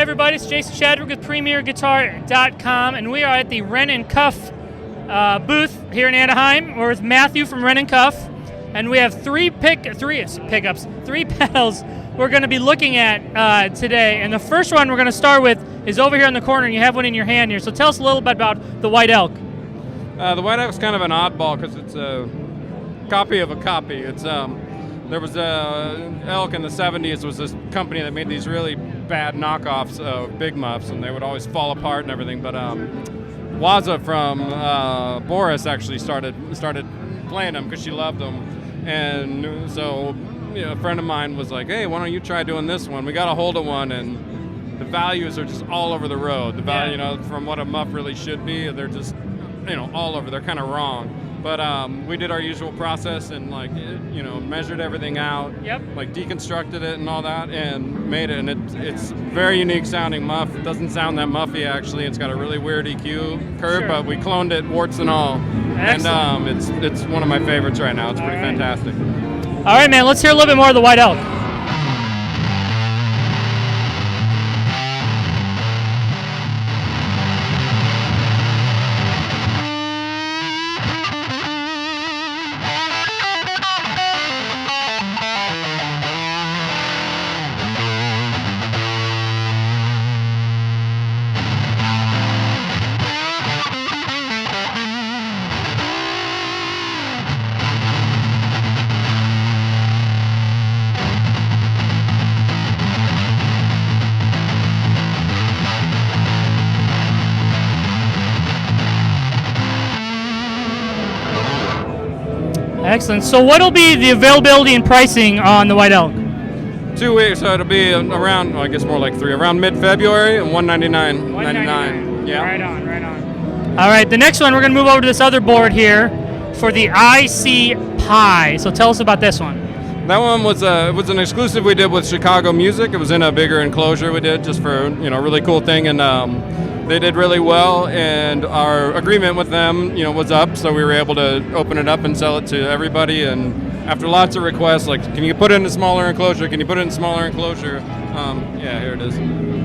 everybody, it's Jason Chadwick with PremierGuitar.com, and we are at the Wren and Cuff booth here in Anaheim. We're with Matthew from Wren and Cuff, and we have three pedals we're going to be looking at today. And the first one we're going to start with is over here in the corner, and you have one in your hand here. So tell us a little bit about the White Elk. The White Elk is kind of an oddball because it's a copy of a copy. It's there was Elk in the 70s was this company that made these really bad knockoffs of Big Muffs, and they would always fall apart and everything. But Waza from Boris actually started playing them because she loved them, and so a friend of mine was like, "Hey, why don't you try doing this one?" We got a hold of one, and the values are just all over the road. The value, from what a muff really should be, they're just all over. They're kind of wrong. But we did our usual process and measured everything out, deconstructed it and all that, and made it. And it's very unique sounding muff. It doesn't sound that muffy actually. It's got a really weird EQ curve, but we cloned it warts and all. Excellent. And it's one of my favorites right now. It's pretty fantastic. All right, man. Let's hear a little bit more of the White Elk. Excellent. So what'll be the availability and pricing on the White Elk? 2 weeks, so it'll be around, I guess more like around mid-February, and $199.99. Yeah. Right on. All right, the next one, we're going to move over to this other board here for the IC Pi. So tell us about this one. That one was an exclusive we did with Chicago Music. It was in a bigger enclosure we did just for a really cool thing, and they did really well, and our agreement with them, was up, so we were able to open it up and sell it to everybody. And after lots of requests, like, can you put it in a smaller enclosure? Can you put it in a smaller enclosure? Here it is.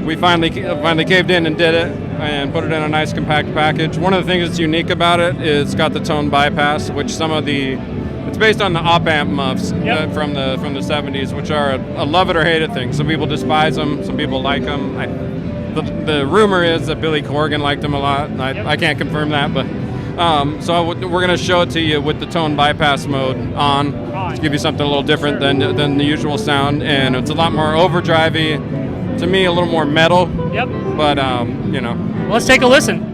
We finally caved in and did it, and put it in a nice compact package. One of the things that's unique about it is it's got the tone bypass, which it's based on the op-amp muffs from the 70s, which are a love it or hate it thing. Some people despise them, some people like them. The rumor is that Billy Corgan liked them a lot, and I can't confirm that, but so we're going to show it to you with the tone bypass mode on to give you something a little different than the usual sound, and it's a lot more overdrivey, to me a little more metal. But Let's take a listen.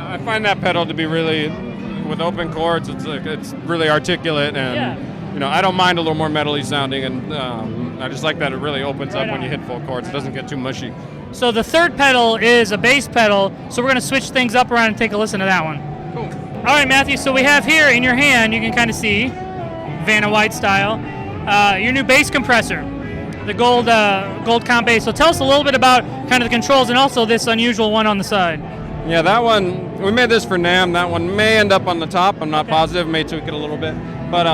I find that pedal to be really, with open chords, it's really articulate, and I don't mind a little more metally sounding, and I just like that it really opens up when you hit full chords. It doesn't get too mushy. So the third pedal is a bass pedal, so we're going to switch things up around and take a listen to that one. Cool. All right, Matthew, so we have here in your hand, you can kind of see, Vanna White style, your new bass compressor, the gold comp bass. So tell us a little bit about kind of the controls and also this unusual one on the side. Yeah, that one, we made this for NAMM. That one may end up on the top. I'm not positive, may tweak it a little bit. But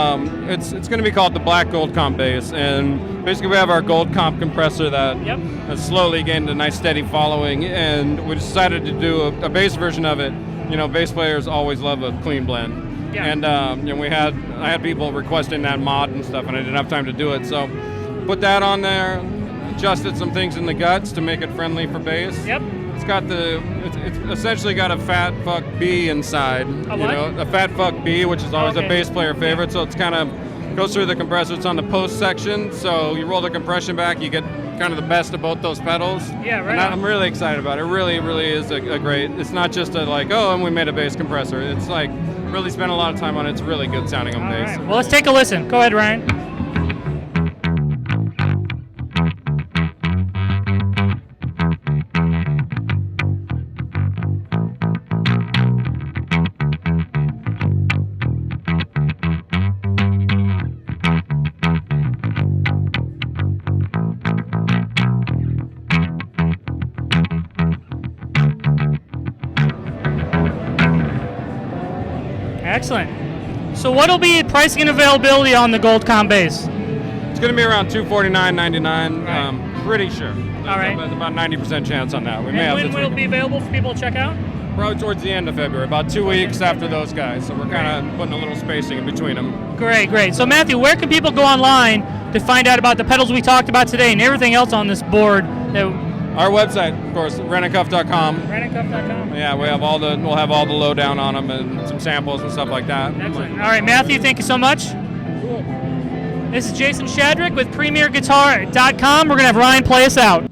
it's going to be called the Black Gold Comp Bass. And basically we have our gold comp compressor that has slowly gained a nice steady following. And we decided to do a bass version of it. Bass players always love a clean blend. Yeah. And I had people requesting that mod and stuff, and I didn't have time to do it. So put that on there, adjusted some things in the guts to make it friendly for bass. It's essentially got a Fat Fuck B inside. A Fat Fuck B, which is always a bass player favorite. So it's kind of goes through the compressor. It's on the post section, so you roll the compression back, you get kind of the best of both those pedals. Yeah, right. And on. I'm really excited about it. It really, really is a great. It's not just a like, oh, and we made a bass compressor. It's like really spent a lot of time on it. It's really good sounding on All bass. right. Well, let's take a listen. Go ahead, Ryan. Excellent. So what'll be pricing and availability on the Gold Comp bass? It's going to be around $249.99. Right. Pretty sure. All right. There's about 90% chance on that. We may And have when this will it weekend. be available for people to check out? Probably towards the end of February, about 2 weeks after those guys. So we're kind of putting a little spacing in between them. Great, great. So Matthew, where can people go online to find out about the pedals we talked about today and everything else on this board? Our website, of course, wrenandcuff.com. Wrenandcuff.com. Yeah, we'll have all the lowdown on them and some samples and stuff like that. Excellent. All right, Matthew, thank you so much. Cool. This is Jason Shadrick with PremierGuitar.com. We're going to have Ryan play us out.